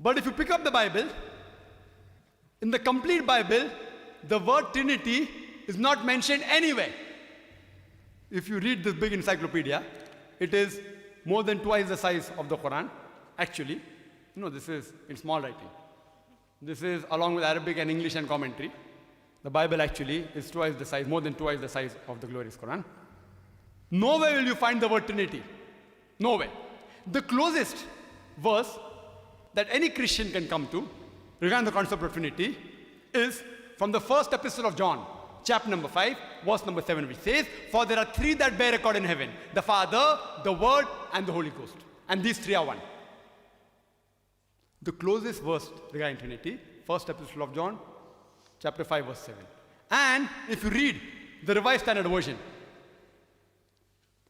But if you pick up the Bible, in the complete Bible, the word Trinity is not mentioned anywhere. If you read this big encyclopedia, it is more than twice the size of the Quran. Actually, no, this is in small writing. This is along with Arabic and English and commentary. The Bible actually is twice the size, more than twice the size of the glorious Quran. Nowhere will you find the word Trinity. Nowhere. The closest verse that any Christian can come to regarding the concept of Trinity is from the first epistle of John, chapter number 5, verse number 7, which says, "For there are three that bear record in heaven, the Father, the Word, and the Holy Ghost. And these three are one." The closest verse regarding Trinity, first epistle of John, chapter 5, verse 7. And if you read the Revised Standard Version,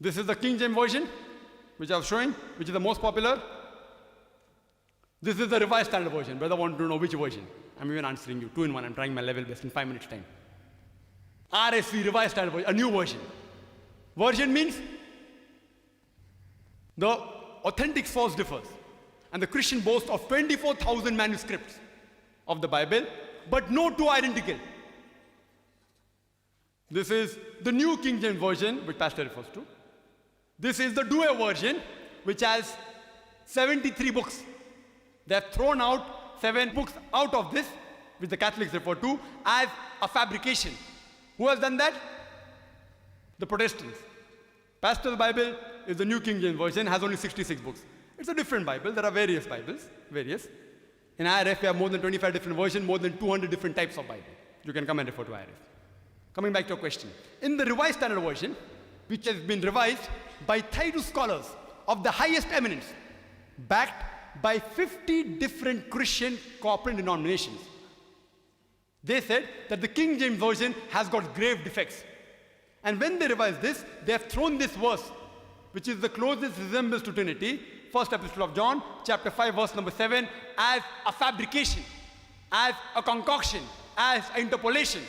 this is the King James Version, which I was showing, which is the most popular. This is the Revised Standard Version. Brother want to know which version. I'm even answering you, 2 in 1. I'm trying my level best in 5 minutes time. RSV, Revised Standard Version, a new version. Version means the authentic source differs. And the Christian boasts of 24,000 manuscripts of the Bible, but no two identical. This is the New King James Version, which Pastor refers to. This is the Douay version, which has 73 books. They have thrown out 7 books out of this, which the Catholics refer to as a fabrication. Who has done that? The Protestants. Pastor's Bible is the New King James Version, has only 66 books. It's a different Bible. There are various Bibles, various. In IRF, we have more than 25 different versions, more than 200 different types of Bible. You can come and refer to IRF. Coming back to your question. In the Revised Standard Version, which has been revised by 32 scholars of the highest eminence, backed by 50 different Christian corporate denominations, they said that the King James Version has got grave defects. And when they revised this, they have thrown this verse, which is the closest resemblance to Trinity, first epistle of John, chapter 5, verse number 7, as a fabrication, as a concoction, as an interpolation.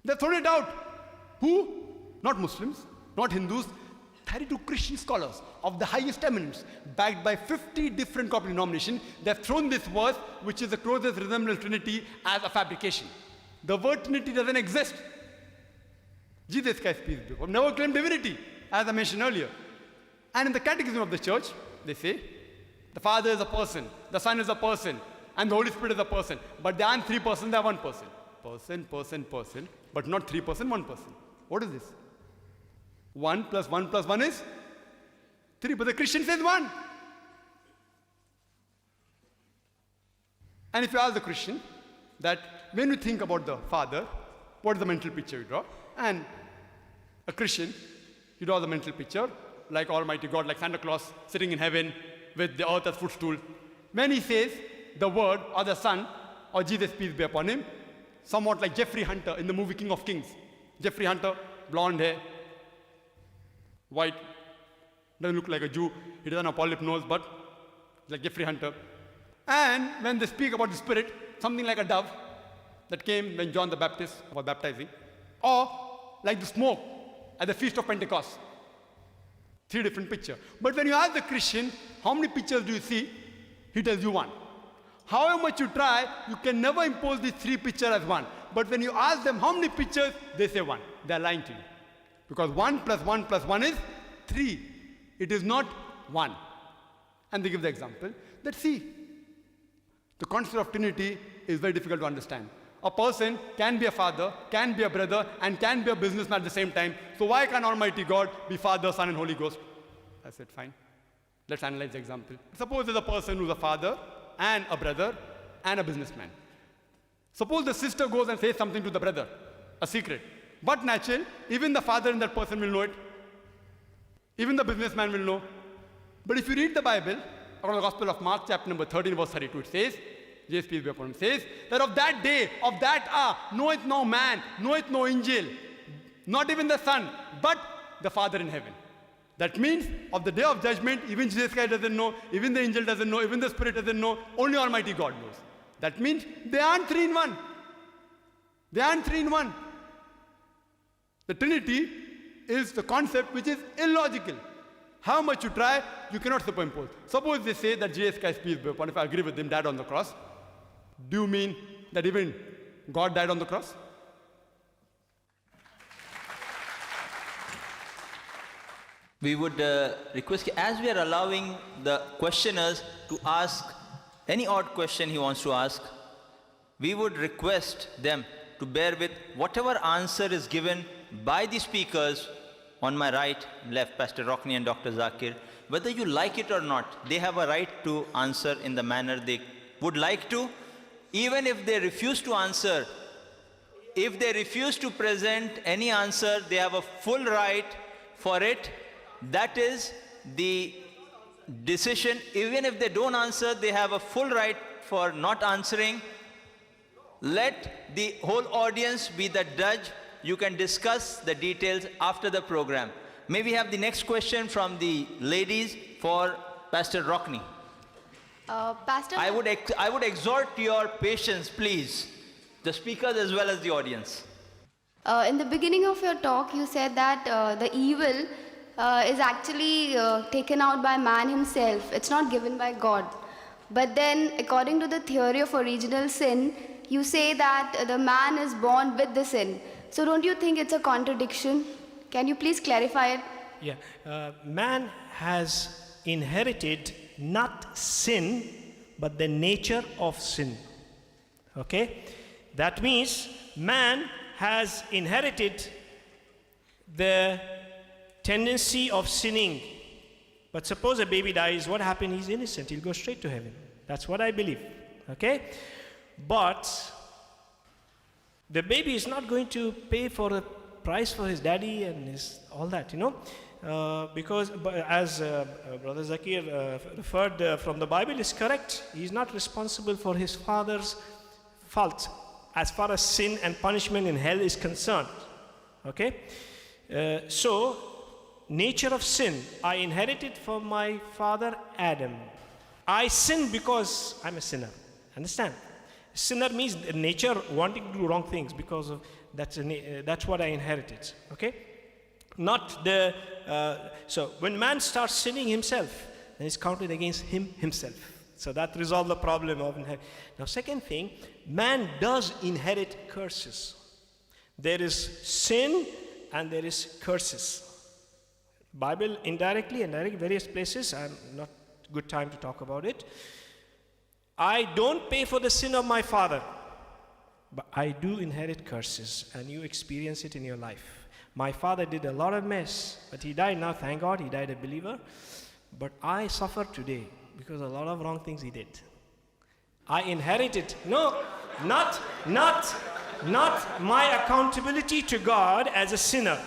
They've thrown it out. Who? Not Muslims, not Hindus, 32 Christian scholars of the highest eminence, backed by 50 different corporate denominations. They've thrown this verse, which is the closest resemblance to Trinity, as a fabrication. The word Trinity doesn't exist. Jesus Christ, peace be upon him, never claimed divinity, as I mentioned earlier. And in the Catechism of the Church, they say, the Father is a person, the Son is a person, and the Holy Spirit is a person. But they aren't 3 persons, they are 1 person. Person, person, person, but not 3 persons, 1 person. What is this? 1 plus 1 plus 1 is 3, but the Christian says 1. And if you ask the Christian that when you think about the Father, what is the mental picture you draw? And a Christian, he draws the mental picture like Almighty God, like Santa Claus sitting in heaven with the earth as footstool. When he says the Word or the Son or Jesus, peace be upon him, somewhat like Jeffrey Hunter in the movie King of Kings. Jeffrey Hunter, blonde hair, white, doesn't look like a Jew. He doesn't have polyp nose, but like Jeffrey Hunter. And when they speak about the Spirit, something like a dove that came when John the Baptist was baptizing, or like the smoke at the Feast of Pentecost. 3 different pictures. But when you ask the Christian, how many pictures do you see? He tells you 1. However much you try, you can never impose these 3 pictures as 1. But when you ask them how many pictures, they say 1. They are lying to you. Because 1 plus 1 plus 1 is 3. It is not 1. And they give the example that, see, the concept of Trinity is very difficult to understand. A person can be a father, can be a brother, and can be a businessman at the same time. So why can't Almighty God be Father, Son, and Holy Ghost? I said, fine. Let's analyze the example. Suppose there's a person who's a father, and a brother, and a businessman. Suppose the sister goes and says something to the brother, a secret. But natural, even the father in that person will know it. Even the businessman will know. But if you read the Bible, according to the Gospel of Mark, chapter number 13, verse 32, it says, Jesus, peace be upon him, says that of that day, of that hour, knoweth no man, knoweth no angel, not even the Son, but the Father in heaven. That means of the day of judgment, even Jesus Christ doesn't know, even the angel doesn't know, even the Spirit doesn't know, only Almighty God knows. That means they aren't 3 in 1. They aren't 3 in 1. The Trinity is the concept which is illogical. How much you try, you cannot superimpose. Suppose they say that Jesus Christ, peace be upon him, if I agree with them, died on the cross. Do you mean that even God died on the cross? We would request, as we are allowing the questioners to ask any odd question he wants to ask, we would request them to bear with whatever answer is given by the speakers on my right, left, Pastor Rockney and Dr. Zakir. Whether you like it or not, they have a right to answer in the manner they would like to. Even if they refuse to answer, if they refuse to present any answer, they have a full right for it. That is the decision. Even if they don't answer, they have a full right for not answering. Let the whole audience be the judge. You can discuss the details after the program. May we have the next question from the ladies for Pastor Rockney. Pastor, I would exhort your patience, please, the speakers as well as the audience. in the beginning of your talk, you said that the evil is actually taken out by man himself. It's not given by God. But then, according to the theory of original sin, you say that the man is born with the sin. So don't you think it's a contradiction? Can you please clarify it? Yeah, man has inherited not sin, but the nature of sin. Okay? That means man has inherited the tendency of sinning. But suppose a baby dies, what happens? He's innocent, he'll go straight to heaven. That's what I believe. Okay? But the baby is not going to pay for the price for his daddy and his all that, because as Brother Zakir referred from the Bible is correct. He's not responsible for his father's fault as far as sin and punishment in hell is concerned. Okay? So, nature of sin, I inherited from my father Adam. I sin because I'm a sinner. Understand? Sinner means nature wanting to do wrong things because of that's what I inherited. Okay? Not the so when man starts sinning himself, then it's counted against himself. So that resolves the problem of inheritance. Now, second thing, man does inherit curses. There is sin and there is curses. Bible indirectly and directly, various places. I'm not good time to talk about it. I don't pay for the sin of my father, but I do inherit curses, and you experience it in your life. My father did a lot of mess, but he died now, thank God, he died a believer. But I suffer today because of a lot of wrong things he did. I inherited, not my accountability to God as a sinner.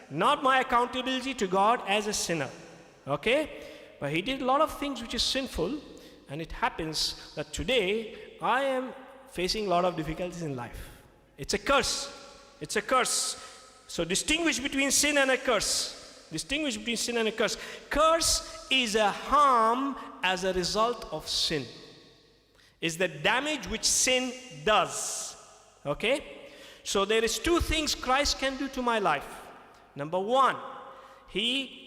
Not my accountability to God as a sinner. Okay? But he did a lot of things which is sinful, and it happens that today I am facing a lot of difficulties in life. It's a curse. It's a curse. So distinguish between sin and a curse. Distinguish between sin and a curse. Curse is a harm as a result of sin. Is the damage which sin does. Okay? So there is two things Christ can do to my life. Number one, He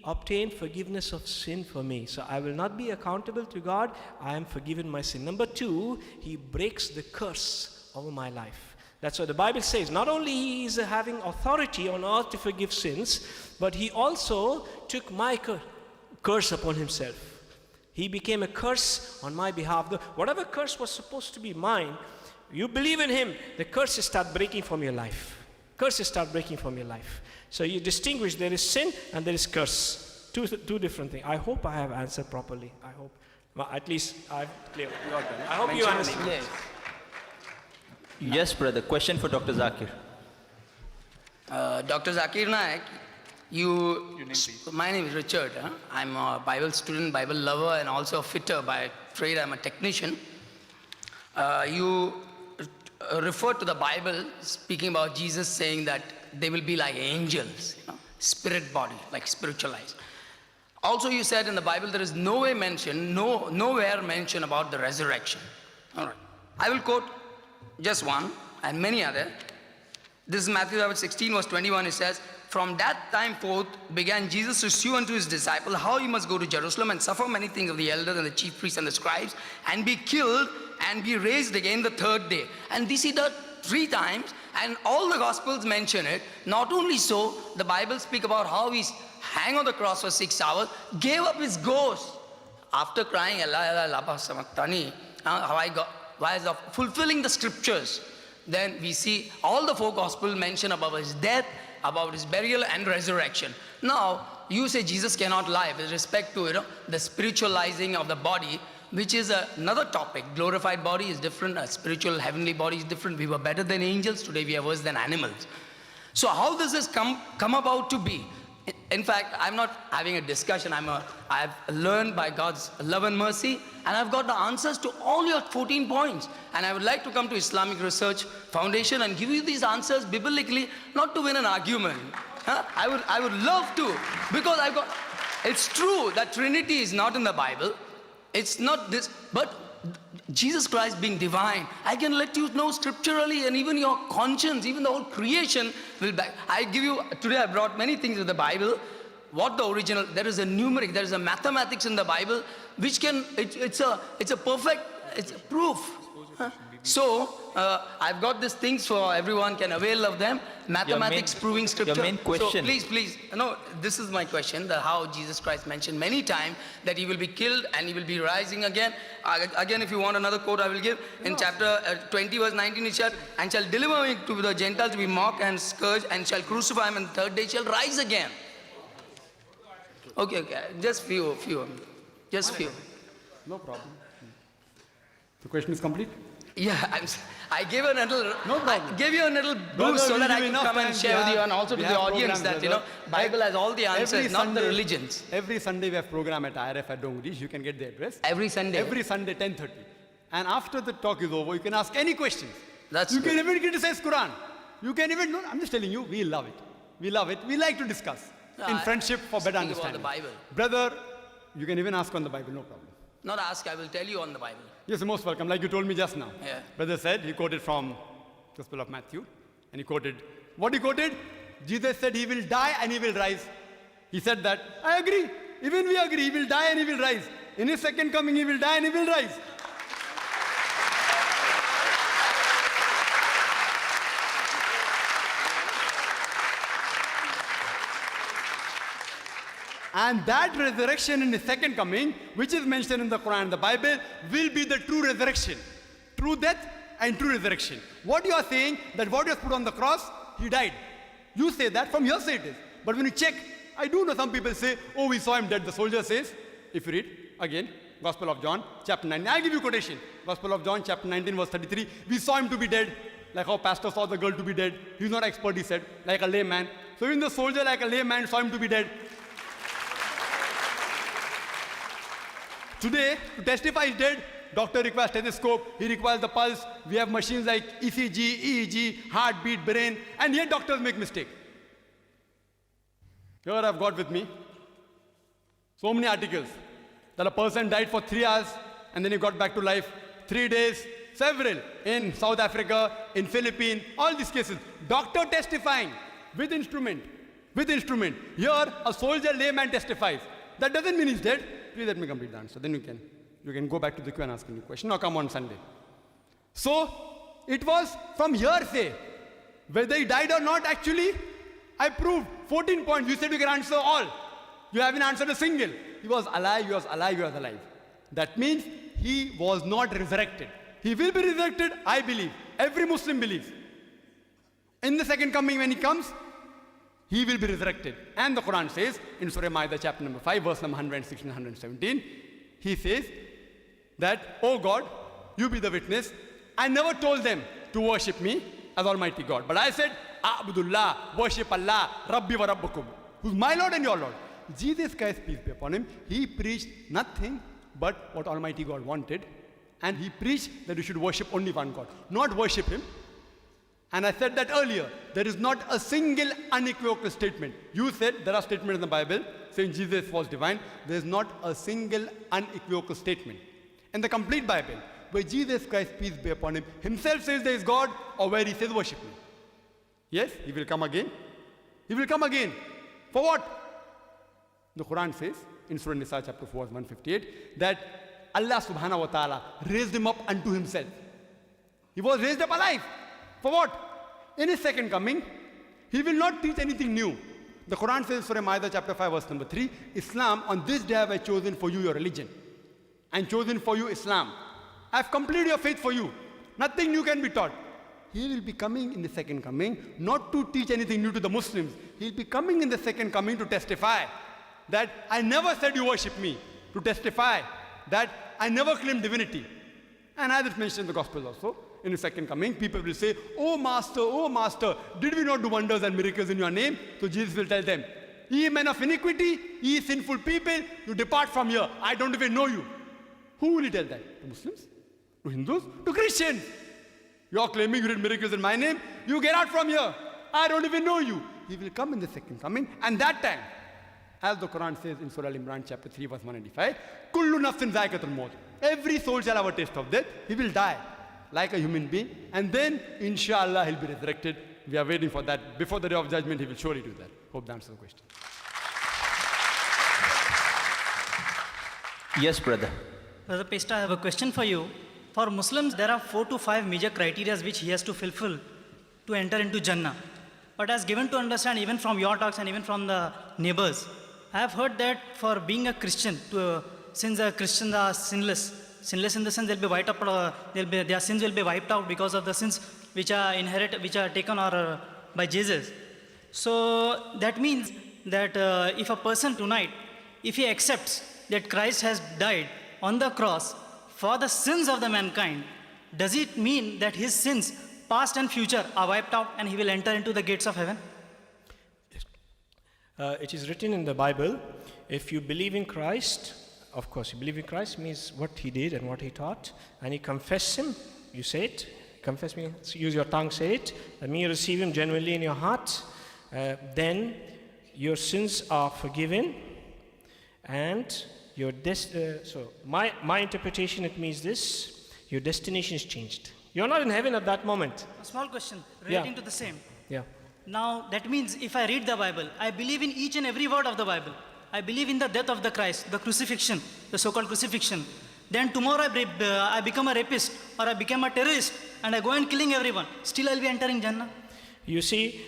obtained forgiveness of sin for me. So I will not be accountable to God. I am forgiven my sin. Number two, He breaks the curse over my life. That's what the Bible says. Not only He is having authority on earth to forgive sins, but He also took my curse upon Himself. He became a curse on my behalf. Whatever curse was supposed to be mine, you believe in Him, the curses start breaking from your life. Curses start breaking from your life. So you distinguish, there is sin and there is curse. Two different things. I hope I have answered properly. I hope. Well, at least I've cleared. I hope you understand. Yes, brother. Question for Dr. Zakir. Dr. Zakir Naik, my name is Richard. I'm a Bible student, Bible lover, and also a fitter by trade. I'm a technician. You referred to the Bible speaking about Jesus saying that they will be like angels, spirit body, like spiritualized. Also, you said in the Bible there is nowhere mention about the resurrection. All right. I will quote just one and many other. This is Matthew 16 verse 21. It says, from that time forth began Jesus to shew unto his disciples how he must go to Jerusalem and suffer many things of the elders and the chief priests and the scribes, and be killed and be raised again the third day. And this he did 3 times, and all the Gospels mention it. Not only so, the Bible speak about how he hang on the cross for 6 hours, gave up his ghost after crying, Allah, Allah, lapa samaktani, why is of fulfilling the scriptures. Then we see all the 4 Gospels mention about his death, about his burial and resurrection. Now, you say Jesus cannot lie with respect to the spiritualizing of the body, which is another topic. Glorified body is different, a spiritual heavenly body is different. We were better than angels, today we are worse than animals. So how does this come about to be? In fact, I'm not having a discussion. I've learned by God's love and mercy, and I've got the answers to all your 14 points. And I would like to come to Islamic Research Foundation and give you these answers biblically, not to win an argument. I would love to, because it's true that Trinity is not in the Bible. It's not this, but Jesus Christ being divine, I can let you know scripturally, and even your conscience, even the whole creation will back. I give you, today I brought many things with the Bible. What the original, there is a numeric, there is a mathematics in the Bible, which can, it's a perfect, it's a proof. So, I've got these things for everyone can avail of them. Mathematics proving scripture. Your main question. So please, no, this is my question, that how Jesus Christ mentioned many times that he will be killed and he will be rising again. Again, if you want another quote, I will give. In chapter 20, verse 19, it shall, and shall deliver him to the Gentiles to be mocked and scourged, and shall crucify him, and the third day shall rise again. Okay, just few. Just few. No problem. The question is complete? Yeah, I gave a little, No problem. I gave you a little Brother, boost so we that I give can enough come and time. share with you, and also to We the have audience programs, that, brother. Bible has all the answers, Every not the Sunday- religions. Every Sunday we have program at IRF at Dongri. You can get the address. Every Sunday. Every Sunday, 10:30. And after the talk is over, you can ask any questions. That's You good. can even criticize Quran. You can even, no, I'm just telling you, we love it. We love it. We like to discuss. In I- friendship for better speaking about understanding. the Bible. Brother, you can even ask on the Bible, no problem. Not ask, I will tell you on the Bible. Yes, you're most welcome, like you told me just now. Yeah. Brother said, he quoted from Gospel of Matthew, and he quoted, what he quoted? Jesus said he will die and he will rise. He said that, I agree. Even we agree, he will die and he will rise. In his second coming, he will die and he will rise. And that resurrection in the second coming, which is mentioned in the Quran and the Bible, will be the true resurrection. True death and true resurrection. What you are saying, that what was put on the cross, he died. You say that, from your side it is. But when you check, I do know some people say, oh, we saw him dead. The soldier says, if you read, again, Gospel of John, chapter 19. I'll give you quotation. Gospel of John, chapter 19, verse 33. We saw him to be dead, like how pastor saw the girl to be dead. He's not expert, he said, like a layman. So even the soldier, like a layman, saw him to be dead. Today, to testify he's dead, doctor requires stethoscope, he requires the pulse. We have machines like ECG, EEG, heartbeat, brain, and yet doctors make mistake. Here I've got with me so many articles that a person died for 3 hours and then he got back to life. 3 days, several, in South Africa, in Philippines, all these cases. Doctor testifying with instrument. Here, a soldier layman testifies. That doesn't mean he's dead. Please let me complete the answer. Then you can go back to the queue and ask any question or come on Sunday. So, it was from hearsay. Whether he died or not, actually, I proved 14 points. You said you can answer all. You haven't answered a single. He was alive, he was alive, he was alive. That means he was not resurrected. He will be resurrected, I believe. Every Muslim believes. In the second coming, when he comes, he will be resurrected. And the Quran says, in Surah Ma'idah, chapter number 5, verse number 116 and 117, he says that, oh God, you be the witness. I never told them to worship me as Almighty God. But I said, A'budullah, worship Allah, Rabbi wa Rabbukum, who's my Lord and your Lord. Jesus Christ, peace be upon him, he preached nothing but what Almighty God wanted. And he preached that you should worship only one God, not worship him. And I said that earlier, there is not a single unequivocal statement. You said there are statements in the Bible saying Jesus was divine. There is not a single unequivocal statement in the complete Bible where Jesus Christ, peace be upon him, himself says there is God, or where he says worship me. Yes, he will come again. He will come again. For what? The Quran says in Surah Nisa chapter 4 verse 158 that Allah subhanahu wa ta'ala raised him up unto himself. He was raised up alive. For what? In his second coming, he will not teach anything new. The Quran says in Surah Ma'idah chapter 5 verse number 3, Islam, on this day have I chosen for you your religion and chosen for you Islam. I have completed your faith for you. Nothing new can be taught. He will be coming in the second coming not to teach anything new to the Muslims. He will be coming in the second coming to testify that I never said you worship me. To testify that I never claimed divinity. And as it's mentioned in the Gospels also, in the second coming, people will say, oh Master, did we not do wonders and miracles in your name? So Jesus will tell them, ye men of iniquity, ye sinful people, you depart from here. I don't even know you. Who will he tell that? To Muslims? To Hindus? To Christians? You are claiming you did miracles in my name? You get out from here. I don't even know you. He will come in the second coming, and that time, as the Quran says in Surah Al-Imran chapter 3 verse 195, Kullu nafsin zaikatul maut. Every soul shall have a taste of death. He will die like a human being, and then inshallah he'll be resurrected. We are waiting for that. Before the day of judgment, he will surely do that. Hope that answers the question. Yes, brother. Brother Pesta, I have a question for you. For Muslims, there are 4 to 5 major criteria which he has to fulfill to enter into Jannah. But as given to understand, even from your talks and even from the neighbors, I have heard that for being a Christian, since the Christians are sinless in the sense they'll be wiped up, their sins will be wiped out because of the sins which are inherited, which are taken by Jesus. So that means that if a person tonight, if he accepts that Christ has died on the cross for the sins of the mankind, does it mean that his sins, past and future, are wiped out and he will enter into the gates of heaven? It is written in the Bible, if you believe in Christ, of course, you believe in Christ means what he did and what he taught, and you confess him, you say it, confess me, use your tongue, say it, that means you receive him genuinely in your heart, then your sins are forgiven, and your so my interpretation, it means this, your destination is changed. You're not in heaven at that moment. A small question relating Yeah. to the same. Yeah. Now, that means if I read the Bible, I believe in each and every word of the Bible. I believe in the death of the Christ, the crucifixion, the so-called crucifixion. Then tomorrow I become a rapist or I become a terrorist and I go and killing everyone. Still I'll be entering Jannah. You see,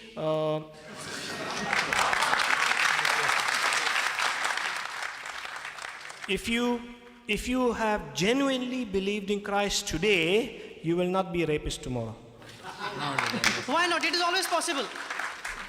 if you have genuinely believed in Christ today, you will not be a rapist tomorrow. Why not? It is always possible.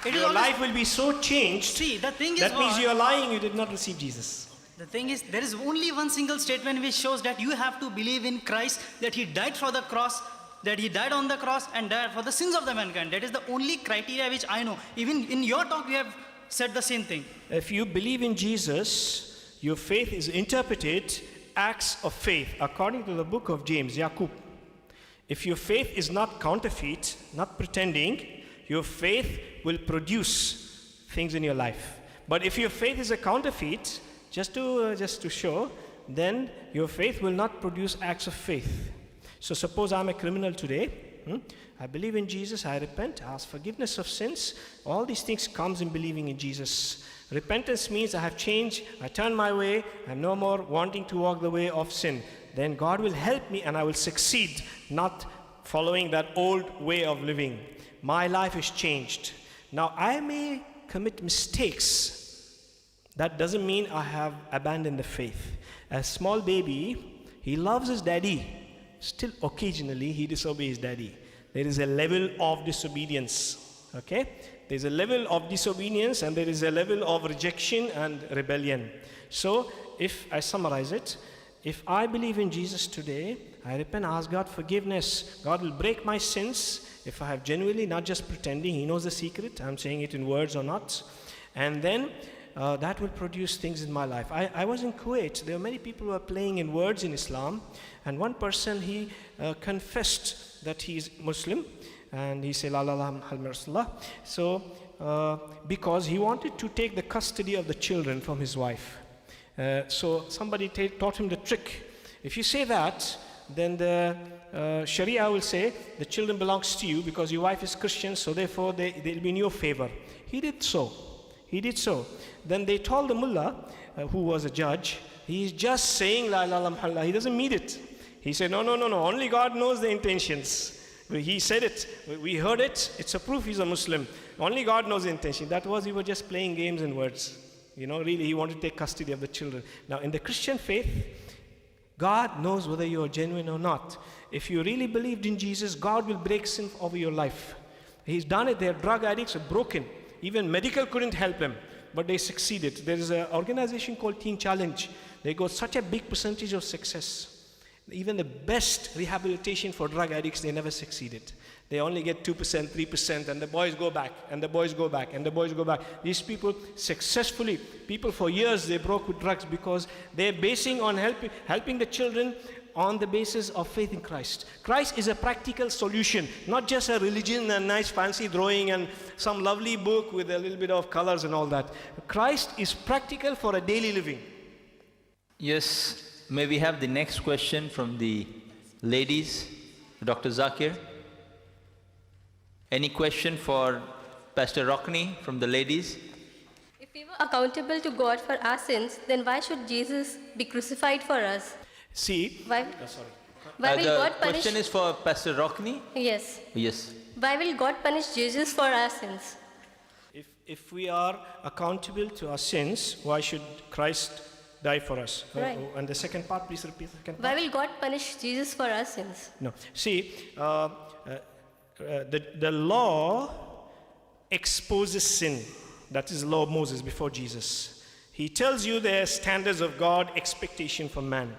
It is Your always. life will be so changed. See, the thing is That means what? you are lying, you did not receive Jesus. The thing is, there is only one single statement which shows that you have to believe in Christ, that he died for the cross, that he died on the cross and died for the sins of the mankind. That is the only criteria which I know. Even in your talk, you have said the same thing. If you believe in Jesus, your faith is interpreted acts of faith, according to the book of James, Yaqub. If your faith is not counterfeit, not pretending, your faith will produce things in your life. But if your faith is a counterfeit, just to show, then your faith will not produce acts of faith. So suppose I'm a criminal today, I believe in Jesus, I repent, I ask forgiveness of sins. All these things comes in believing in Jesus. Repentance means I have changed, I turn my way, I'm no more wanting to walk the way of sin. Then God will help me and I will succeed, not following that old way of living. My life is changed. Now I may commit mistakes. That doesn't mean I have abandoned the faith. A small baby, he loves his daddy. Still occasionally he disobeys daddy. There is a level of disobedience. Okay? There's a level of disobedience and there is a level of rejection and rebellion. So if I summarize it, if I believe in Jesus today, I repent, ask God forgiveness. God will break my sins if I have genuinely, not just pretending, He knows the secret, I'm saying it in words or not. And then that will produce things in my life. I was in Kuwait. There were many people who were playing in words in Islam. And one person, he confessed that he is Muslim. And he said, La ilaha Muhammad Rasulullah. So, because he wanted to take the custody of the children from his wife. So somebody taught him the trick. If you say that, then the Sharia will say the children belongs to you because your wife is Christian, so therefore they'll be in your favor. He did so. He did so. Then they told the mullah, who was a judge, he's just saying la ilaha illallah. He doesn't mean it. He said, no. Only God knows the intentions. He said it. We heard it. It's a proof he's a Muslim. Only God knows the intention. That was, he was just playing games and words. Really, he wanted to take custody of the children. Now, in the Christian faith, God knows whether you are genuine or not. If you really believed in Jesus, God will break sin over your life. He's done it. Their drug addicts are broken. Even medical couldn't help them, but they succeeded. There is an organization called Teen Challenge. They got such a big percentage of success. Even the best rehabilitation for drug addicts, they never succeeded. They only get 2%, 3%, and the boys go back, and the boys go back, and the boys go back. These people successfully, people for years, they broke with drugs because they're basing on helping the children on the basis of faith in Christ. Christ is a practical solution, not just a religion and nice fancy drawing and some lovely book with a little bit of colors and all that. Christ is practical for a daily living. Yes. May we have the next question from the ladies, Dr. Zakir? Any question for Pastor Rockney from the ladies? If we were accountable to God for our sins, then why should Jesus be crucified for us? See, Why will The God punish? question is for Pastor Rockney? Yes. Yes. Why will God punish Jesus for our sins? if we are accountable to our sins, why should Christ die for us? Right. And the second part, please repeat the second Why part. will God punish Jesus for our sins? No. See, the law exposes sin. That is the law of Moses before Jesus. He tells you the standards of God, expectation from man.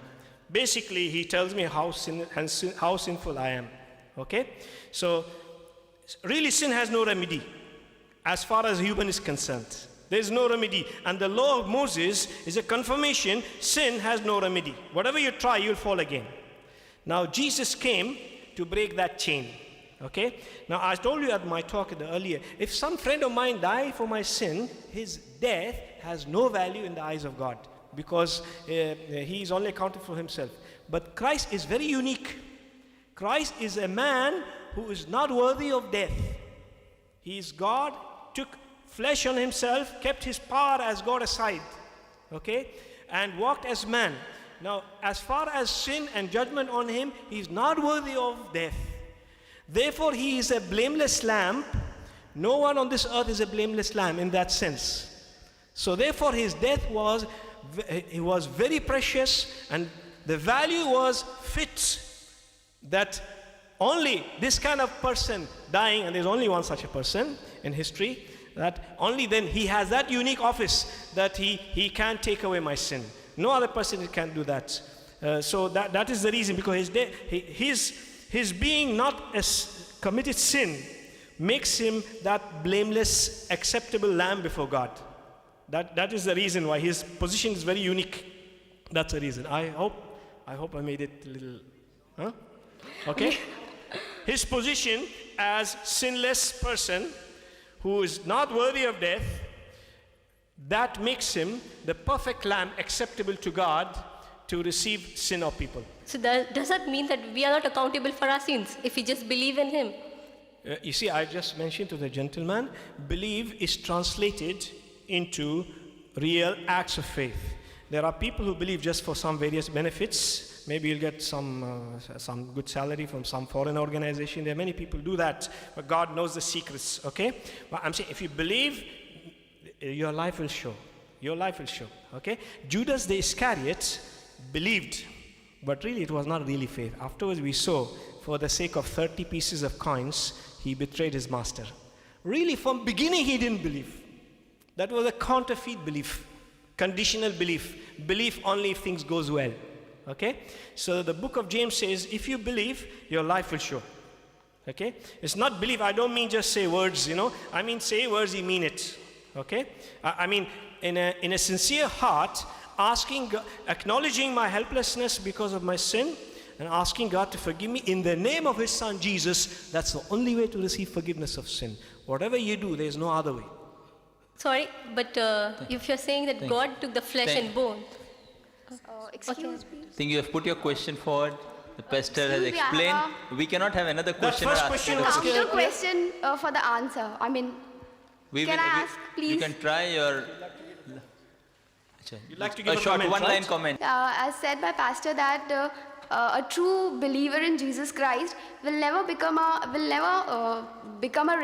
Basically, he tells me how sinful I am. Okay? So, really sin has no remedy as far as human is concerned. There is no remedy. And the law of Moses is a confirmation sin has no remedy. Whatever you try, you'll fall again. Now, Jesus came to break that chain. Okay? Now, I told you at my talk earlier, if some friend of mine died for my sin, his death has no value in the eyes of God because he is only accounted for himself. But Christ is very unique. Christ is a man who is not worthy of death. He is God, took flesh on himself, kept his power as God aside, okay, and walked as man. Now, as far as sin and judgment on him, he is not worthy of death. Therefore, he is a blameless lamb. No one on this earth is a blameless lamb in that sense. So therefore, his death was very precious, and the value was fit that only this kind of person dying, and there's only one such a person in history, that only then he has that unique office that he can take away my sin. No other person can do that. So that is the reason, because his being not committed sin makes him that blameless, acceptable lamb before God. That is the reason why his position is very unique. That's the reason. I hope I made it a little, huh? Okay? His position as sinless person who is not worthy of death, that makes him the perfect lamb acceptable to God to receive sin of people. So does that mean that we are not accountable for our sins if we just believe in him? You see, I just mentioned to the gentleman, believe is translated into real acts of faith. There are people who believe just for some various benefits. Maybe you'll get some good salary from some foreign organization. There are many people who do that, but God knows the secrets, okay? But I'm saying, if you believe, your life will show. Your life will show, okay? Judas the Iscariot believed, but really it was not really faith. Afterwards we saw, for the sake of 30 pieces of coins, he betrayed his master. Really, from beginning he didn't believe. That was a counterfeit belief, conditional belief only if things goes well. Okay? So the book of James says, if you believe, your life will show. Okay? It's not believe, I don't mean just say words, I mean say words, you mean it. Okay? I mean, in a sincere heart, acknowledging my helplessness because of my sin, and asking God to forgive me in the name of his son Jesus. That's the only way to receive forgiveness of sin. Whatever you do, there's no other way. Sorry, but if you're saying that God took the flesh and bone. Excuse me. I think you have put your question forward. The pastor has Excuse me, I have explained. We cannot have another question. first or ask question another was question. Counter question for the answer. I mean, We Can will- I we- ask, You please? can try your. You'd like to give a short comment, one-line right? comment. as said by Pastor that a true believer in Jesus Christ will never become a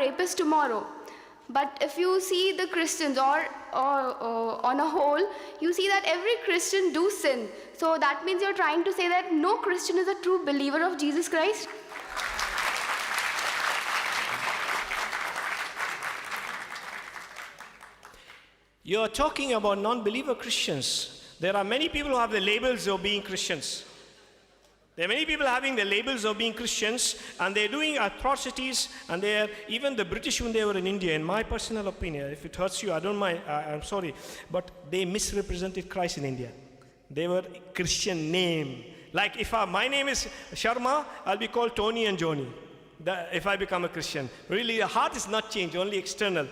rapist tomorrow. But if you see the Christians or on a whole, you see that every Christian do sin. So that means you're trying to say that no Christian is a true believer of Jesus Christ. You're talking about non-believer Christians. There are many people who have the labels of being Christians. There are many people having the labels of being Christians, and they're doing atrocities, and they're, even the British when they were in India, in my personal opinion, if it hurts you, I don't mind, I'm sorry, but they misrepresented Christ in India. They were Christian name. Like if my name is Sharma, I'll be called Tony and Joni. If I become a Christian. Really, the heart is not changed, only external.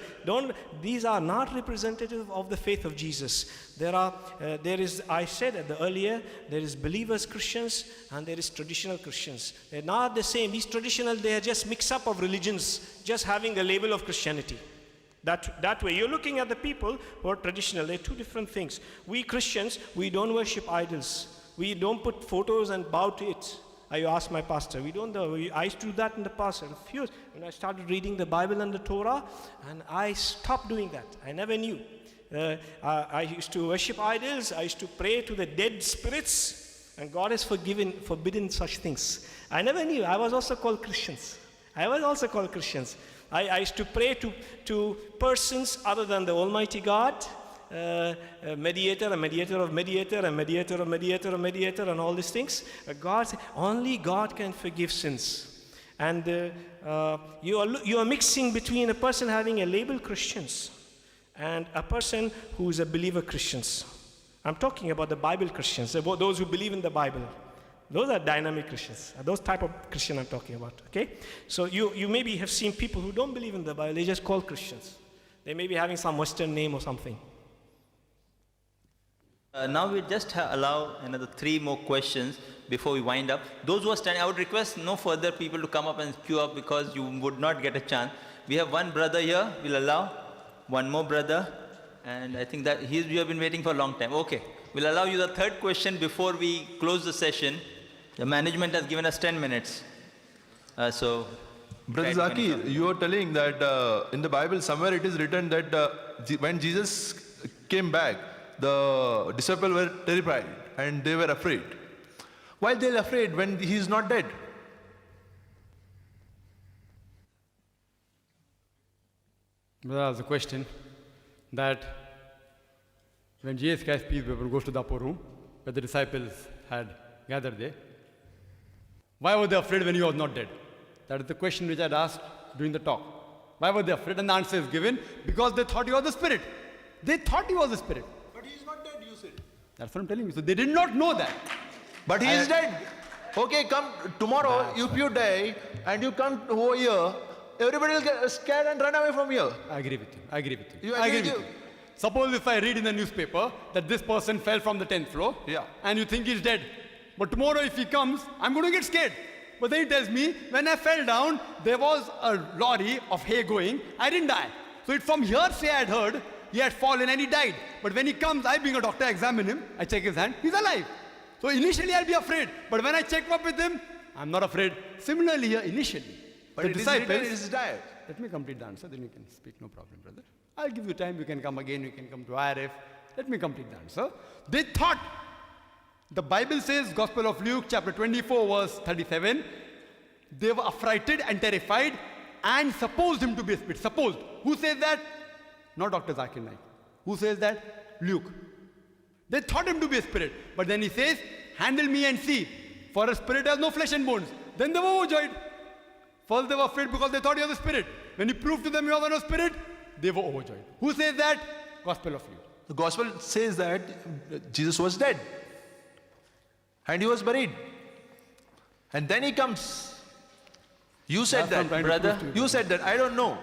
These are not representative of the faith of Jesus. I said earlier, there is believers Christians and there is traditional Christians. They're not the same. These traditional, they are just mix up of religions, just having the label of Christianity. That way, you're looking at the people who are traditional. They're two different things. We Christians, we don't worship idols. We don't put photos and bow to it. I asked my pastor, I used to do that in the past. I refused. When I started reading the Bible and the Torah, and I stopped doing that. I never knew. I used to worship idols. I used to pray to the dead spirits, and God has forbidden such things. I never knew. I was also called Christians. I used to pray to persons other than the Almighty God. A mediator, and all these things. Only God can forgive sins. And you are mixing between a person having a label Christians and a person who is a believer Christians. I'm talking about the Bible Christians, about those who believe in the Bible. Those are dynamic Christians. Those type of Christian I'm talking about. Okay? So you maybe have seen people who don't believe in the Bible, they just call Christians. They may be having some Western name or something. Now we just allow another 3 more questions before we wind up. Those who are standing, I would request no further people to come up and queue up because you would not get a chance. We have one brother here, we'll allow one more brother, and I think that you have been waiting for a long time. Okay, we'll allow you the 3rd question before we close the session. The management has given us 10 minutes. Brother Right, Zaki, Vinay. you are telling that in the Bible somewhere it is written that when Jesus came back, the disciples were terrified and they were afraid. Why they are afraid when he is not dead? There was a question that when Jesus Christ, peace be upon him, goes to the upper room where the disciples had gathered there, why were they afraid when he was not dead? That is the question which I had asked during the talk. Why were they afraid? And the answer is given, because they thought he was the Spirit. They thought he was the Spirit. But he is not dead, you said. That's what I'm telling you. So they did not know that. But he is dead. Okay, come tomorrow, if you die and you come over here, everybody will get scared and run away from here. I agree with you. I agree with you. You I agree agree with you. Suppose if I read in the newspaper that this person fell from the 10th floor, Yeah. and you think he's dead. But tomorrow if he comes, I'm going to get scared. But then he tells me, when I fell down, there was a lorry of hay going, I didn't die. So it's from hearsay I had heard, he had fallen and he died. But when he comes, I being a doctor, examine him, I check his hand, he's alive. So initially I'll be afraid. But when I check up with him, I'm not afraid. Similarly here, initially, But the it is disciples... written, it is died. Let me complete the answer, then you can speak, no problem, brother. I'll give you time, you can come again, you can come to IRF. Let me complete the answer. They thought, the Bible says, Gospel of Luke, chapter 24, verse 37, they were affrighted and terrified and supposed him to be a spirit. Supposed. Who says that? Not Dr. Zakir Naik. Who says that? Luke. They thought him to be a spirit. But then he says, handle me and see, for a spirit has no flesh and bones. Then they were overjoyed. First they were afraid because they thought he was a spirit. When he proved to them he was no spirit, they were overjoyed. Who says that? Gospel of Luke. The gospel says that Jesus was dead and he was buried. And then he comes. You said That's what I'm that. trying to Brother, prove to you. You said that. I don't know.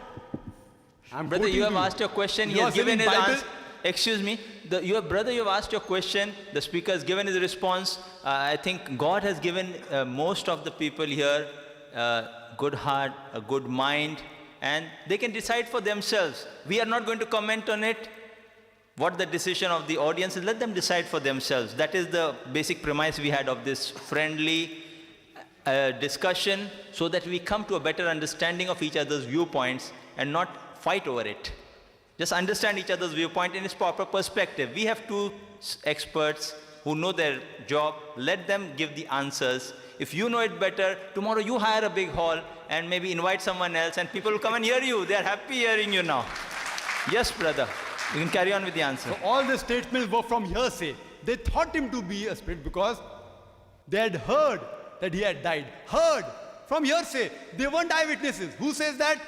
I'm Brother, quoting you have to asked your question. He You has are saying given his Bible, answer. Excuse me, your brother, you have asked your question, the speaker has given his response. I think God has given most of the people here good heart, a good mind, and they can decide for themselves. We are not going to comment on it. What the decision of the audience is, let them decide for themselves. That is the basic premise we had of this friendly discussion, so that we come to a better understanding of each other's viewpoints and not fight over it. Just understand each other's viewpoint in its proper perspective. We have two experts who know their job. Let them give the answers. If you know it better, tomorrow you hire a big hall and maybe invite someone else and people will come and hear you. They are happy hearing you now. Yes, brother. You can carry on with the answer. So all the statements were from hearsay. They thought him to be a spirit because they had heard that he had died. Heard from hearsay. They weren't eyewitnesses. Who says that?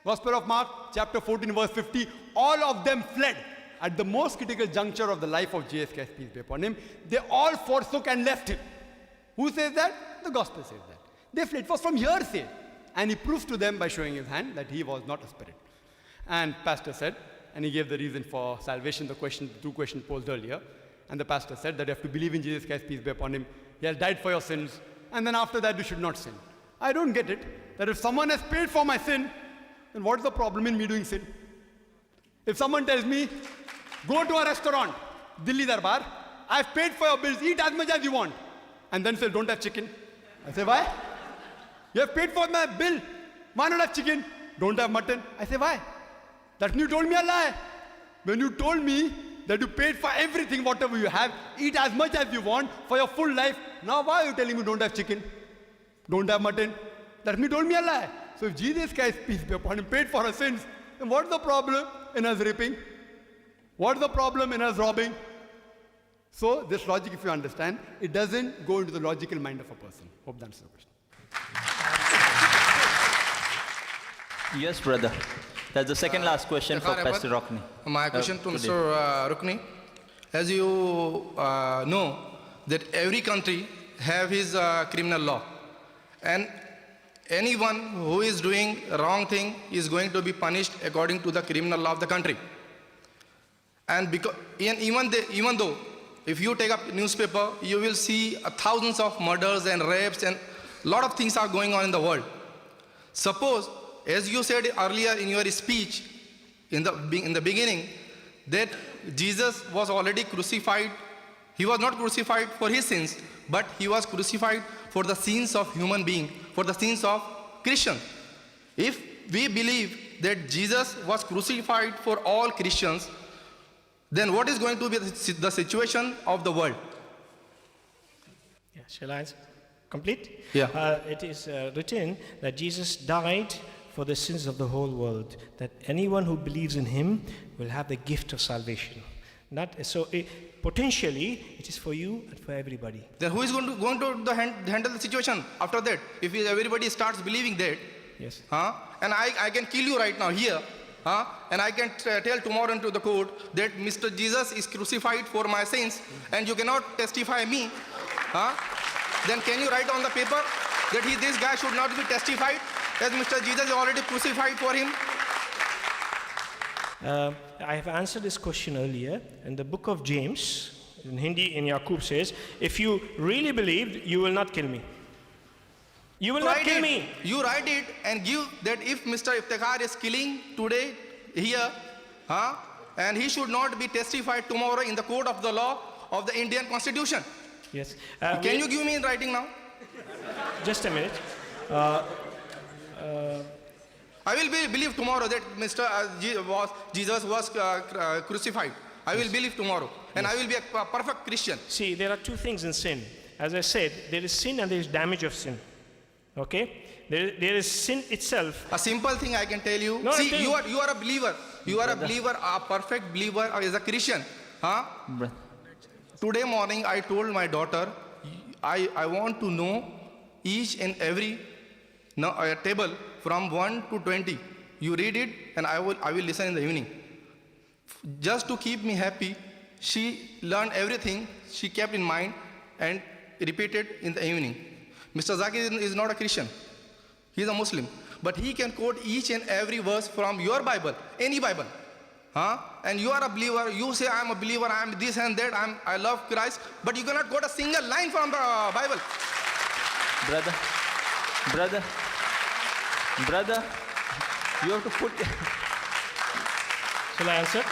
Gospel of Mark, chapter 14, verse 50. All of them fled. At the most critical juncture of the life of Jesus Christ, peace be upon him, they all forsook and left him. Who says that? The gospel says that. They fled. It was from hearsay. And he proved to them by showing his hand that he was not a spirit. And pastor said, and he gave the reason for salvation, the two questions posed earlier. And the pastor said that you have to believe in Jesus Christ, peace be upon him. He has died for your sins. And then after that, you should not sin. I don't get it. That if someone has paid for my sin, then what's the problem in me doing sin? If someone tells me, go to a restaurant, Delhi Darbar, I've paid for your bills, eat as much as you want. And then say, don't have chicken. I say, why? You have paid for my bill. Why not have chicken? Don't have mutton. I say, why? That means you told me a lie. When you told me that you paid for everything, whatever you have, eat as much as you want for your full life, now why are you telling me don't have chicken? Don't have mutton? That means you told me a lie. So if Jesus Christ, peace be upon him, paid for our sins, then what's the problem in us raping? What's the problem in us robbing? So this logic, if you understand, it doesn't go into the logical mind of a person. Hope that answers the question. Yes, brother. That's the second last question for Ahmed, Pastor Rockney. My question to today. Mr. Rukni. As you know, that every country have his criminal law. And anyone who is doing wrong thing is going to be punished according to the criminal law of the country. And because, even though, if you take up newspaper, you will see thousands of murders and rapes and a lot of things are going on in the world. Suppose, as you said earlier in your speech, in the beginning, that Jesus was already crucified. He was not crucified for his sins, but he was crucified for the sins of human being, for the sins of Christians. If we believe that Jesus was crucified for all Christians, then what is going to be the situation of the world? Yeah, shall I complete? Yeah. It is written that Jesus died for the sins of the whole world, that anyone who believes in him will have the gift of salvation. Potentially, it is for you and for everybody. Then who is going to handle the situation after that? If everybody starts believing that, Yes. and I can kill you right now here, and I can tell tomorrow into the court that Mr. Jesus is crucified for my sins, and you cannot testify me, then can you write on the paper that this guy should not be testified, as Mr. Jesus is already crucified for him? I have answered this question earlier. In the book of James, in Hindi, in Yaqub says, if you really believed, you will not kill me. You will not kill me. You write it and give that if Mr. Iftikhar is killing today here, and he should not be testified tomorrow in the court of the law of the Indian Constitution. Yes. Can you give me in writing now? Just a minute. I will believe tomorrow that Jesus was crucified. I will believe tomorrow. And I will be a perfect Christian. See, there are two things in sin. As I said, there is sin and there is damage of sin. Okay? There is sin itself. A simple thing I can tell you. No, See, tell you are a believer. You are a believer, a perfect believer as a Christian. Today morning I told my daughter, I want to know each and every table from 1 to 20. You read it and I will listen in the evening. Just to keep me happy, she learned everything she kept in mind and repeated in the evening. Mr. Zakir is not a Christian. He is a Muslim. But he can quote each and every verse from your Bible, any Bible. Huh? And you are a believer, you say I am a believer, I am this and that, I love Christ, but you cannot quote a single line from the Bible. Brother, you have to put. Shall I answer?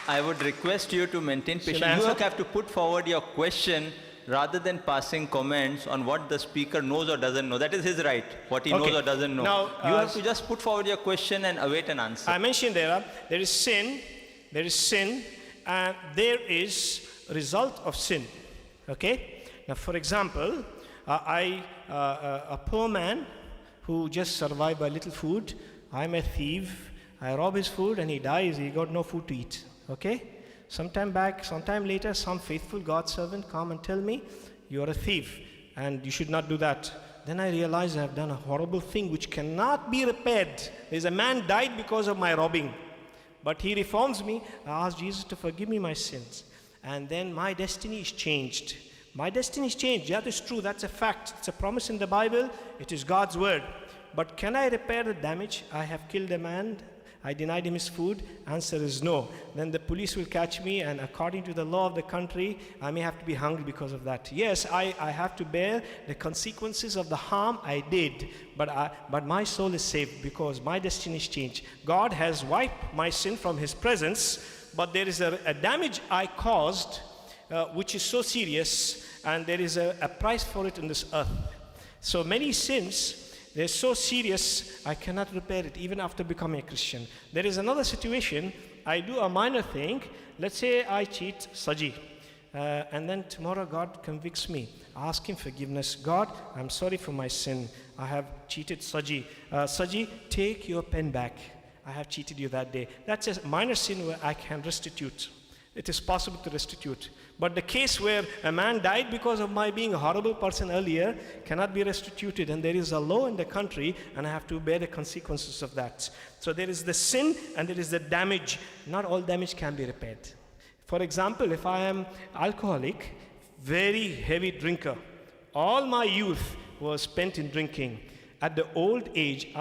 I would request you to maintain Shall I patience. You answer? have to put forward your question rather than passing comments on what the speaker knows or doesn't know. That is his right, what he Okay. knows or doesn't know. Now, you have to just put forward your question and await an answer. I mentioned there is sin, and there is a result of sin. Okay? Now, for example, a poor man who just survived by little food, I'm a thief, I rob his food and he dies, he got no food to eat. Okay? Sometime later, some faithful God servant come and tell me, you are a thief and you should not do that. Then I realize I have done a horrible thing which cannot be repaired. There's a man died because of my robbing. But he reforms me. I ask Jesus to forgive me my sins. And then my destiny is changed. My destiny is changed. Yeah, that's true. That's a fact. It's a promise in the Bible. It is God's word. But can I repair the damage? I have killed a man. I denied him his food. Answer is no. Then the police will catch me, and according to the law of the country, I may have to be hung because of that. Yes, I have to bear the consequences of the harm I did, but my soul is saved because my destiny is changed. God has wiped my sin from his presence, but there is a damage I caused which is so serious, and there is a price for it in this earth. So many sins, they're so serious, I cannot repair it even after becoming a Christian. There is another situation, I do a minor thing. Let's say I cheat Saji, and then tomorrow God convicts me. I ask him forgiveness. God, I'm sorry for my sin. I have cheated Saji. Saji, take your pen back. I have cheated you that day. That's a minor sin where I can restitute. It is possible to restitute. But the case where a man died because of my being a horrible person earlier cannot be restituted, and there is a law in the country and I have to bear the consequences of that. So there is the sin and there is the damage. Not all damage can be repaired. For example, if I am alcoholic, very heavy drinker, all my youth was spent in drinking. At the old age,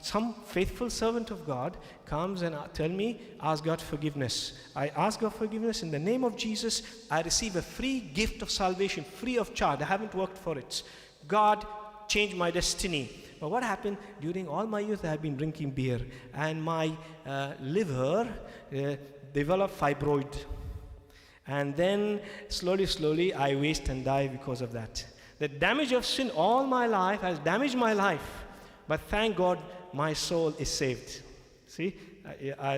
some faithful servant of God comes and tell me, ask God forgiveness. I ask God forgiveness in the name of Jesus. I receive a free gift of salvation, free of charge. I haven't worked for it. God changed my destiny. But what happened? During all my youth, I have been drinking beer, and my liver developed fibroid. And then slowly, I waste and die because of that. The damage of sin all my life has damaged my life. But thank God, my soul is saved. See,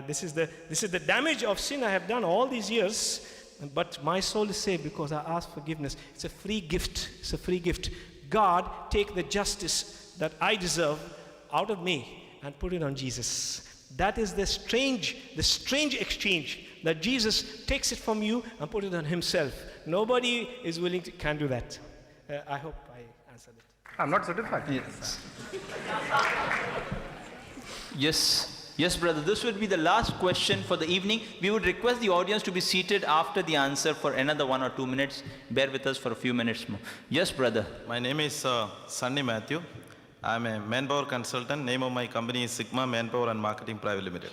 this is the damage of sin I have done all these years, but my soul is saved because I asked forgiveness. It's a free gift. It's a free gift. God take the justice that I deserve out of me and put it on Jesus. That is the strange exchange, that Jesus takes it from you and put it on himself. Nobody is willing to can do that. I hope I answered it. I'm not satisfied. Yes, brother. This would be the last question for the evening. We would request the audience to be seated after the answer for another 1 or 2 minutes. Bear with us for a few minutes more. Yes, brother. My name is Sunny Matthew. I'm a manpower consultant. Name of my company is Sigma Manpower and Marketing Private Limited.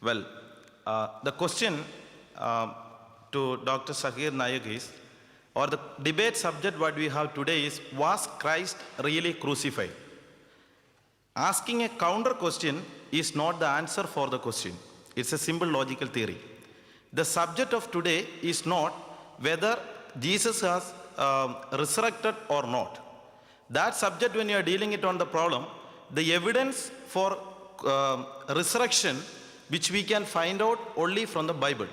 Well, the question to Dr. Zakir Naik is, or the debate subject what we have today is, was Christ really crucified? Asking a counter question is not the answer for the question. It's a simple logical theory. The subject of today is not whether Jesus has resurrected or not. That subject, when you are dealing it on the problem, the evidence for resurrection, which we can find out only from the Bible.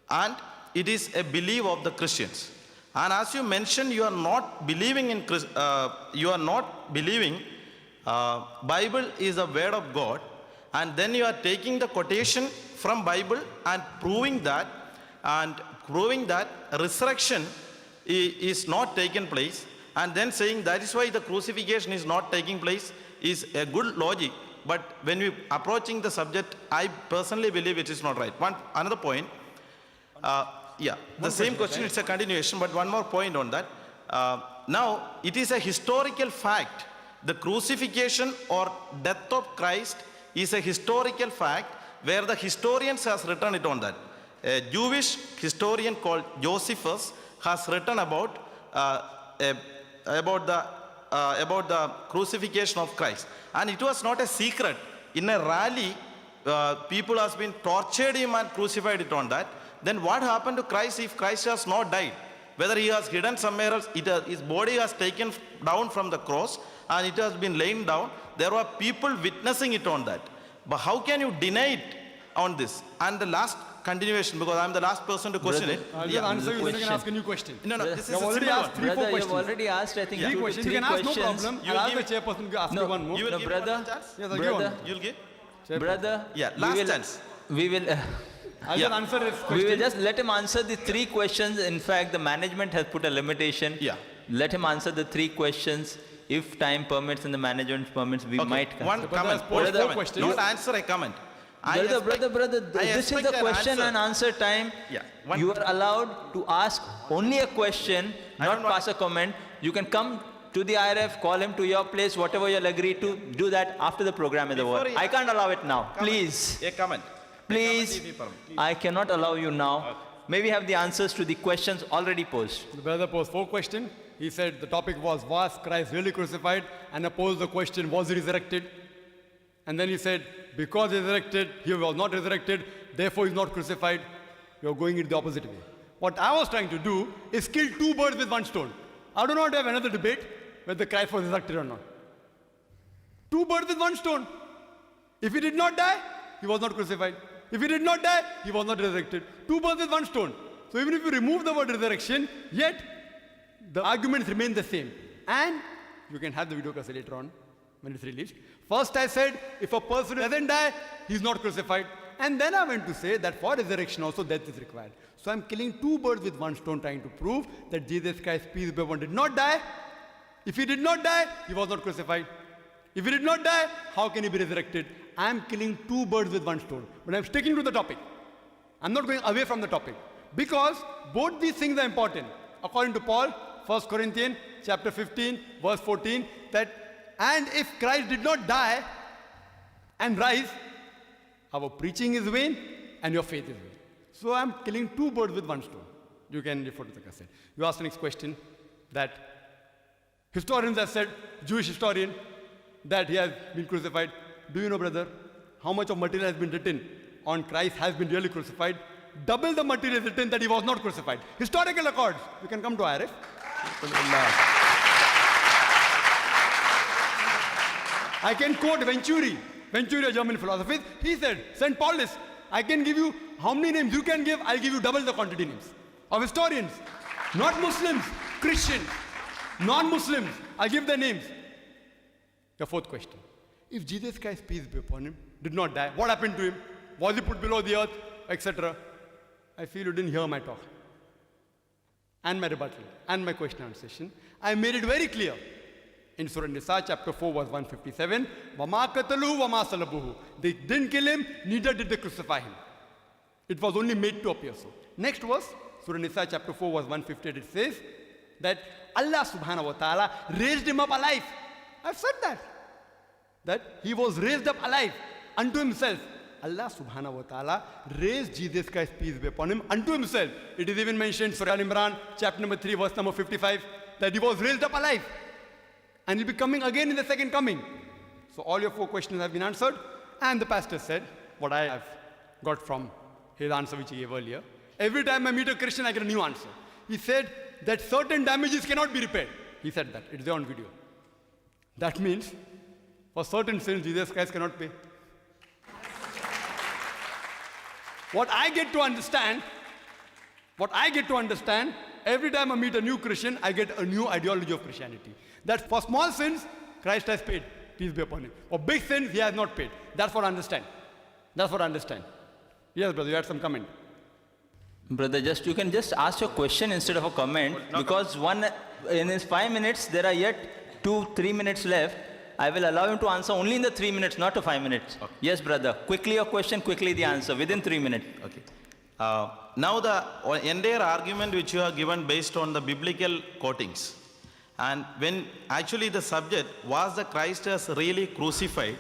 And it is a belief of the Christians. And as you mentioned, you are not believing Bible is a word of God, and then you are taking the quotation from Bible and proving that resurrection is not taken place, and then saying that is why the crucifixion is not taking place is a good logic. But when we approaching the subject, I personally believe it is not right. Another point. The same question, it's a continuation, but one more point on that. Now, it is a historical fact the crucifixion or death of Christ is a historical fact where the historians has written it on that. A Jewish historian called Josephus has written about the crucifixion of Christ, and it was not a secret. In a rally, people has been tortured him and crucified it on that. Then what happened to Christ if Christ has not died? Whether he has hidden somewhere else, his body has taken down from the cross and it has been laid down. There were people witnessing it on that. But how can you deny it on this? And the last continuation, because I am the last person to question it. I'll just answer you, then you can ask a new question. No, this is You have a already simple asked one. 3-4 Brother, you've questions. already asked, I think, 3 2 to questions. 3 You can ask, no questions. problem. You I'll ask give- the chairperson to ask No, you one more. You will No, give brother. one chance? Yes, I'll give Brother. one. You'll give? Brother, Yeah, we last will- chance. We will. I'll Yeah. just answer this We question. will just let him answer the 3 questions. In fact, the management has put a limitation. Yeah. Let him answer the 3 questions. If time permits and the management permits, we Okay, might one consider. Brother comment. has posed One 4 comment. questions. Not answer a comment. Brother, I this is expect the an question answer. and answer time. Yeah, one- You are allowed to ask only a question, I not don't want- pass a comment. You can come to the IRF, call him to your place, whatever you'll agree to, do that after the program is Before over. he- I can't allow it now. Comment. Please, A comment. please, I cannot allow you now. May we have the answers to the questions already posed. The brother posed 4 questions. He said the topic was Christ really crucified? And I posed the question, was he resurrected? And then he said, because he resurrected, he was not resurrected, therefore he's not crucified. You're going it the opposite way. What I was trying to do is kill 2 birds with 1 stone. I do not have another debate whether Christ was resurrected or not. 2 birds with 1 stone. If he did not die, he was not crucified. If he did not die, he was not resurrected. 2 birds with 1 stone. So even if you remove the word resurrection, yet the arguments remain the same. And you can have the video cassette later on when it's released. First I said, if a person doesn't die, he's not crucified. And then I went to say that for resurrection also death is required. So I'm killing 2 birds with 1 stone, trying to prove that Jesus Christ, peace be upon him, did not die. If he did not die, he was not crucified. If he did not die, how can he be resurrected? I'm killing 2 birds with 1 stone. But I'm sticking to the topic. I'm not going away from the topic. Because both these things are important. According to Paul, 1 Corinthians chapter 15, verse 14, that and if Christ did not die and rise, our preaching is vain and your faith is vain. So I'm killing 2 birds with 1 stone. You can refer to the cassette. You ask the next question that historians have said, Jewish historian, that he has been crucified. Do you know, brother, how much of material has been written on Christ has been really crucified? Double the material written that he was not crucified. Historical records. You can come to IRF. I can quote Venturi, a German philosopher. He said, St. Paulus, I can give you how many names you can give, I'll give you double the quantity names of historians. Not Muslims, Christians, non-Muslims. I'll give their names. The 4th question. If Jesus Christ, peace be upon him, did not die, what happened to him? Was he put below the earth, etc.? I feel you didn't hear my talk and my rebuttal and my question and answer session. I made it very clear in Surah Nisa, chapter 4, verse 157. وَمَا قَتَلُوهُ وَمَا صَلَبُوهُ. They didn't kill him, neither did they crucify him. It was only made to appear so. Next verse, Surah Nisa, chapter 4, verse 158, it says that Allah subhanahu wa ta'ala raised him up alive. I've said that he was raised up alive unto himself. Allah subhanahu wa ta'ala raised Jesus Christ, peace be upon him, unto himself. It is even mentioned, Surah Al-Imran, chapter number 3, verse number 55, that he was raised up alive. And he'll be coming again in the second coming. So all your 4 questions have been answered. And the pastor said, what I have got from his answer which he gave earlier. Every time I meet a Christian, I get a new answer. He said that certain damages cannot be repaired. He said that. It's there on video. That means for certain sins, Jesus Christ cannot pay. What I get to understand, every time I meet a new Christian, I get a new ideology of Christianity. That for small sins, Christ has paid, peace be upon him. For big sins, he has not paid. That's what I understand. Yes, brother, you had some comment. Brother, you can just ask your question instead of a comment, because in his 5 minutes, there are yet 2-3 minutes left. I will allow him to answer only in the 3 minutes, not to 5 minutes. Okay. Yes, brother. Quickly your question, quickly the answer, within 3 minutes. Okay. Now the entire argument which you have given based on the biblical quotings, And when actually the subject was the Christ as really crucified,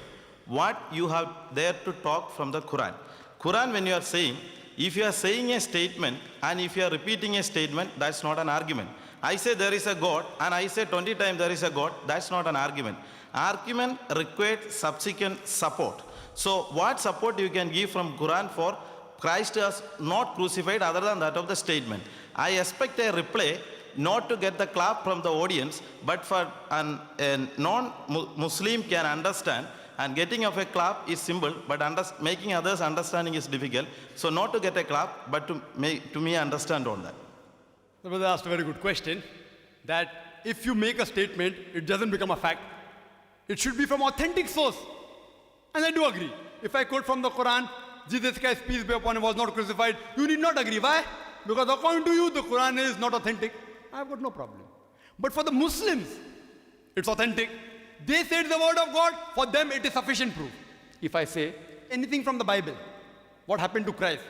what you have there to talk from the Quran. Quran, when you are saying, if you are saying a statement and if you are repeating a statement, that's not an argument. I say there is a God and I say 20 times there is a God, that's not an argument. Argument requires subsequent support. So what support you can give from Quran for Christ as not crucified other than that of the statement? I expect a reply not to get the clap from the audience, but for a non-Muslim can understand, and getting of a clap is simple, but making others understanding is difficult. So not to get a clap, but to me understand on that. The brother asked a very good question, that if you make a statement, it doesn't become a fact. It should be from authentic source. And I do agree. If I quote from the Quran, Jesus Christ, peace be upon him, was not crucified, you need not agree. Why? Because according to you, the Quran is not authentic. I've got no problem. But for the Muslims, it's authentic. They said the word of God, for them it is sufficient proof. If I say anything from the Bible, what happened to Christ,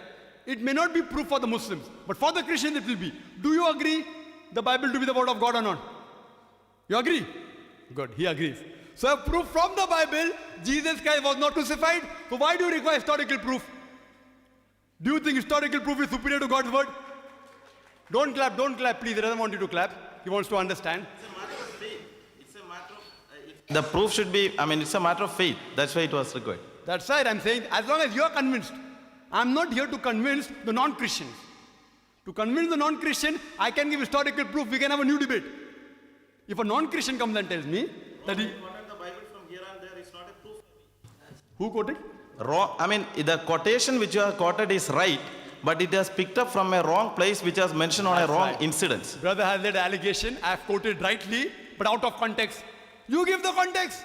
it may not be proof for the Muslims, but for the Christians it will be. Do you agree the Bible to be the word of God or not? You agree? Good, he agrees. So a proof from the Bible, Jesus Christ was not crucified. So why do you require historical proof? Do you think historical proof is superior to God's word? Don't clap, please. He doesn't want you to clap. He wants to understand. It's a matter of faith. It's a matter of, the proof should be, it's a matter of faith. That's why it was required. That's right, I'm saying, as long as you are convinced. I'm not here to convince the non-Christians. To convince the non-Christian, I can give historical proof. We can have a new debate. If a non-Christian comes and tells me that he... quoted the Bible from here and there is not a proof. Who quoted? Wrong. The quotation which you have quoted is right, but it has picked up from a wrong place which has mentioned on a wrong incident. Brother has that allegation. I have quoted rightly, but out of context. You give the context.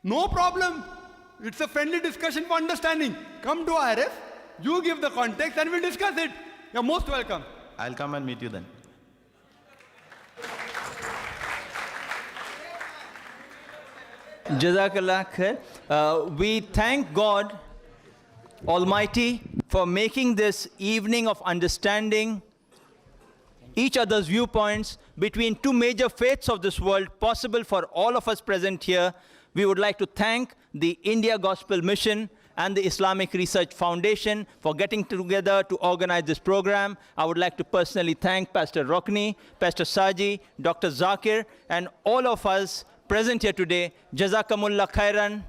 No problem. It's a friendly discussion for understanding. Come to IRF, you give the context and we'll discuss it. You're most welcome. I'll come and meet you then. Jazakallah khair. We thank God Almighty for making this evening of understanding each other's viewpoints between two major faiths of this world possible for all of us present here. We would like to thank the India Gospel Mission and the Islamic Research Foundation for getting together to organize this program. I would like to personally thank Pastor Rokni, Pastor Saji, Dr. Zakir, and all of us present here today. Jazakumullah khairan.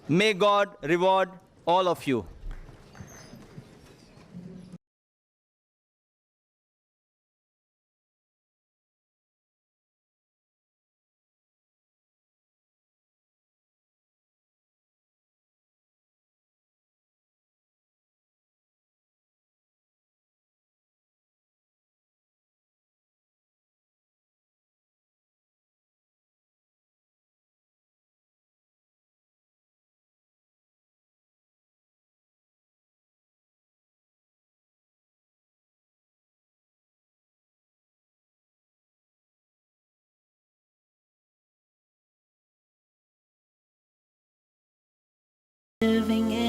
May God reward all of you. Living in